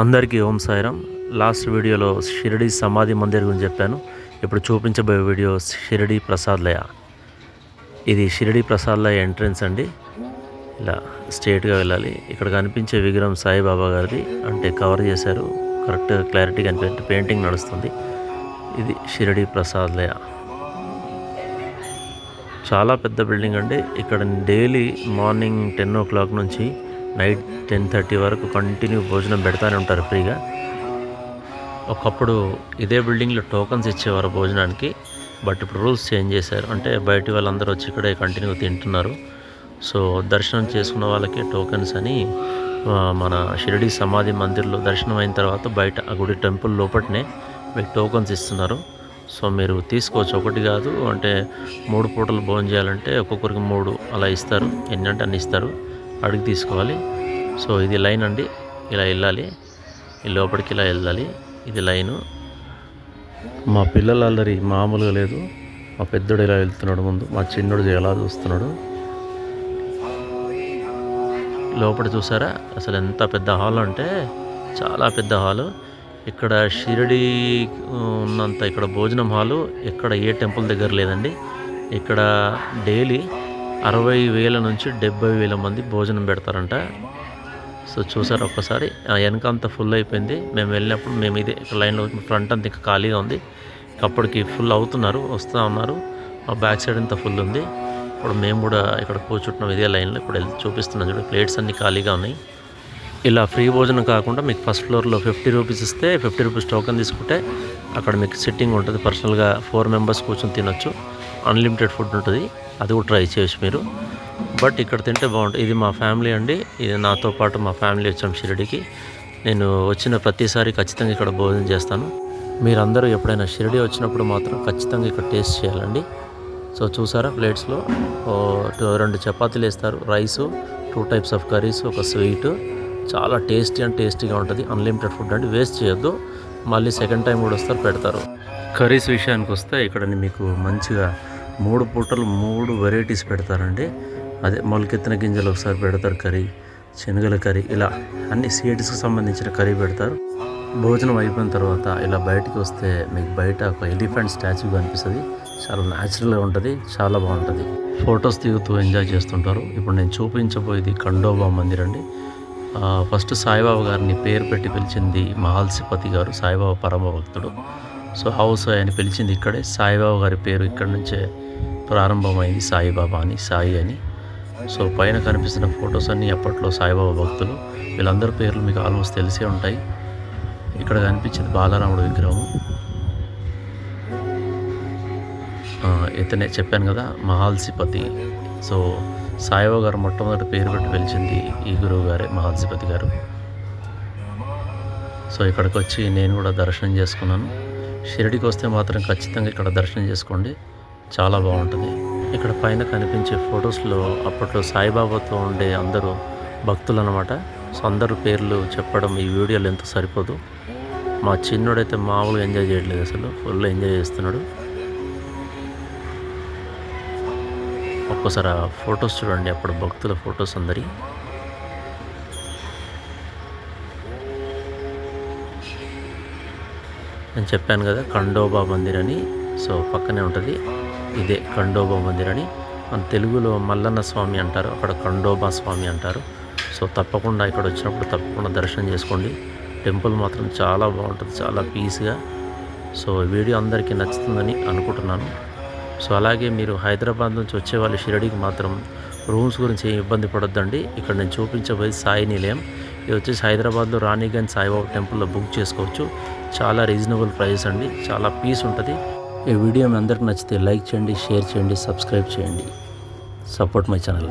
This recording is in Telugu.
అందరికీ ఓం సాయిరామ్. లాస్ట్ వీడియోలో షిరిడి సమాధి మందిర్ గురించి చెప్పాను. ఇప్పుడు చూపించబోయే వీడియో షిరిడి ప్రసాద్లయ. ఇది షిరిడి ప్రసాద్లయ ఎంట్రన్స్ అండి. ఇలా స్ట్రేట్గా వెళ్ళాలి. ఇక్కడ కనిపించే విగ్రహం సాయిబాబా గారిది, అంటే కవర్ చేశారు, కరెక్ట్ క్లారిటీ కనిపించే పెయింటింగ్ నడుస్తుంది. ఇది షిరిడి ప్రసాద్లయ. చాలా పెద్ద బిల్డింగ్ అండి. ఇక్కడ డైలీ మార్నింగ్ 10 o'clock నుంచి నైట్ 10:30 వరకు కంటిన్యూ భోజనం పెడతానే ఉంటారు ఫ్రీగా. ఒకప్పుడు ఇదే బిల్డింగ్లో టోకన్స్ ఇచ్చేవారు భోజనానికి, బట్ ఇప్పుడు రూల్స్ చేంజ్ చేశారు. అంటే బయటి వాళ్ళందరూ వచ్చి ఇక్కడే కంటిన్యూ తింటున్నారు. సో దర్శనం చేసుకున్న వాళ్ళకి టోకన్స్ అని మన షిరిడి సమాధి మందిర్లో దర్శనం అయిన తర్వాత బయట ఆ గుడి టెంపుల్ లోపలనే మీకు టోకన్స్ ఇస్తున్నారు. సో మీరు తీసుకోవచ్చు, ఒకటి కాదు. అంటే 3 పూటలు భోజనం చేయాలంటే ఒక్కొక్కరికి 3 అలా ఇస్తారు. ఎన్ని అంటే అన్ని ఇస్తారు, అడిగి తీసుకోవాలి. సో ఇది లైన్ అండి, ఇలా వెళ్ళాలి, ఈ లోపలికి ఇలా వెళ్ళాలి. ఇది లైను. మా పిల్లల అల్లరి మామూలుగా లేదు. మా పెద్దోడు ఇలా వెళ్తున్నాడు ముందు, మా చిన్నోడు ఎలా చూస్తున్నాడు. లోపల చూసారా అసలు ఎంత పెద్ద హాల్ అంటే చాలా పెద్ద హాలు. ఇక్కడ షిరిడి ఉన్నంత ఇక్కడ భోజనం హాలు ఎక్కడ ఏ టెంపుల్ దగ్గర లేదండి. ఇక్కడ డైలీ 60,000 నుంచి 70,000 మంది భోజనం పెడతారంట. సో చూసారు ఒక్కసారి, వెనక అంతా ఫుల్ అయిపోయింది. మేము వెళ్ళినప్పుడు మేము ఇదే లైన్లో ఫ్రంట్ అంతా ఇంకా ఖాళీగా ఉంది. అప్పటికి ఫుల్ అవుతున్నారు, వస్తూ ఉన్నారు. మా బ్యాక్ సైడ్ అంతా ఫుల్ ఉంది. ఇప్పుడు మేము కూడా ఇక్కడ కూర్చుంటున్నాం ఇదే లైన్లో. ఇప్పుడు చూపిస్తున్నాం చూడండి, ప్లేట్స్ అన్నీ ఖాళీగా ఉన్నాయి. ఇలా ఫ్రీ భోజనం కాకుండా మీకు ఫస్ట్ ఫ్లోర్లో 50 రూపీస్ ఇస్తే 50 రూపీస్ టోకెన్ తీసుకుంటే అక్కడ మీకు సిట్టింగ్ ఉంటుంది. పర్సనల్గా 4 మెంబర్స్ కూర్చొని తినొచ్చు. అన్లిమిటెడ్ ఫుడ్ ఉంటుంది, అది కూడా ట్రై చేయొచ్చు మీరు. బట్ ఇక్కడ తింటే బాగుంటుంది. ఇది మా ఫ్యామిలీ అండి, ఇది నాతో పాటు మా ఫ్యామిలీ వచ్చాం షిరిడికి. నేను వచ్చిన ప్రతిసారి ఖచ్చితంగా ఇక్కడ భోజనం చేస్తాను. మీరందరూ ఎప్పుడైనా షిరిడి వచ్చినప్పుడు మాత్రం ఖచ్చితంగా ఇక్కడ టేస్ట్ చేయాలండి. సో చూసారా, ప్లేట్స్లో 2 చపాతీలు వేస్తారు, రైసు, 2 types ఆఫ్ కర్రీస్, ఒక స్వీటు. చాలా టేస్టీగా ఉంటుంది. అన్లిమిటెడ్ ఫుడ్ అండి, వేస్ట్ చేయొద్దు. మళ్ళీ సెకండ్ టైం కూడా వస్తారు, పెడతారు. కర్రీస్ విషయానికి వస్తే ఇక్కడ మీకు మంచిగా 3 పూటలు 3 వెరైటీస్ పెడతారండి. అదే మొలకెత్తిన గింజలు ఒకసారి పెడతారు కర్రీ, శనగల కర్రీ, ఇలా అన్ని సీడ్స్కి సంబంధించిన కర్రీ పెడతారు. భోజనం అయిపోయిన తర్వాత ఇలా బయటికి వస్తే మీకు బయట ఒక ఎలిఫెంట్ స్టాచ్యూ కనిపిస్తుంది. చాలా న్యాచురల్గా ఉంటుంది, చాలా బాగుంటుంది. ఫొటోస్ దిగుతూ ఎంజాయ్ చేస్తుంటారు. ఇప్పుడు నేను చూపించబోయేది ఖండోబా మందిర్ అండి. ఫస్ట్ సాయిబాబా గారిని పేరు పెట్టి పిలిచింది మహల్సిపతి గారు, సాయిబాబా పరమ భక్తుడు. సో హౌస్ ఆయన పిలిచింది ఇక్కడే. సాయిబాబా గారి పేరు ఇక్కడ నుంచే ప్రారంభమైంది, సాయిబాబా అని, సాయి అని. సో పైన కనిపిస్తున్న ఫొటోస్ అన్నీ అప్పట్లో సాయిబాబా భక్తులు. వీళ్ళందరి పేర్లు మీకు ఆల్మోస్ట్ తెలిసే ఉంటాయి. ఇక్కడ కనిపించేది బాలరాముడు విగ్రహం. ఇతనే చెప్పాను కదా, మహల్సిపతి. సో సాయిబాబా గారు మొట్టమొదటి పేరు పెట్టి పిలిచింది ఈ గురువు గారే, మహల్సిపతి గారు. సో ఇక్కడికి వచ్చి నేను కూడా దర్శనం చేసుకున్నాను. షిరిడికి వస్తే మాత్రం ఖచ్చితంగా ఇక్కడ దర్శనం చేసుకోండి, చాలా బాగుంటుంది. ఇక్కడ పైన కనిపించే ఫొటోస్లో అప్పట్లో సాయిబాబాతో ఉండే అందరూ భక్తులు అన్నమాట. సో అందరూ పేర్లు చెప్పడం ఈ వీడియోలో ఎంత సరిపోదు. మా చిన్నోడైతే మామూలుగా ఎంజాయ్ చేయట్లేదు, అసలు ఫుల్ ఎంజాయ్ చేస్తున్నాడు. ఒక్కోసారి ఆ ఫొటోస్ చూడండి, అప్పుడు భక్తుల ఫొటోస్ అందరి. నేను చెప్పాను కదా ఖండోబా మందిర్ అని. సో పక్కనే ఉంటుంది, ఇదే ఖండోబా మందిర్ అని. మన తెలుగులో మల్లన్న స్వామి అంటారు, అక్కడ ఖండోబా స్వామి అంటారు. సో తప్పకుండా ఇక్కడ వచ్చినప్పుడు తప్పకుండా దర్శనం చేసుకోండి. టెంపుల్ మాత్రం చాలా బాగుంటుంది, చాలా పీస్గా. సో వీడియో అందరికీ నచ్చుతుందని అనుకుంటున్నాను. సో అలాగే మీరు హైదరాబాద్ నుంచి వచ్చే వాళ్ళు షిరిడికి మాత్రం రూమ్స్ గురించి ఏం ఇబ్బంది పడొద్దండి. ఇక్కడ నేను చూపించబోయే సాయి నిలయం. ఇది వచ్చేసి హైదరాబాద్లో రాణిగంజ్ సాయిబాబా టెంపుల్లో బుక్ చేసుకోవచ్చు. చాలా రీజనబుల్ ప్రైస్ అండి, చాలా పీస్ ఉంటుంది. ఈ వీడియో మీ అందరికి నచ్చితే లైక్ చేయండి, షేర్ చేయండి, సబ్స్క్రైబ్ చేయండి. Support my channel.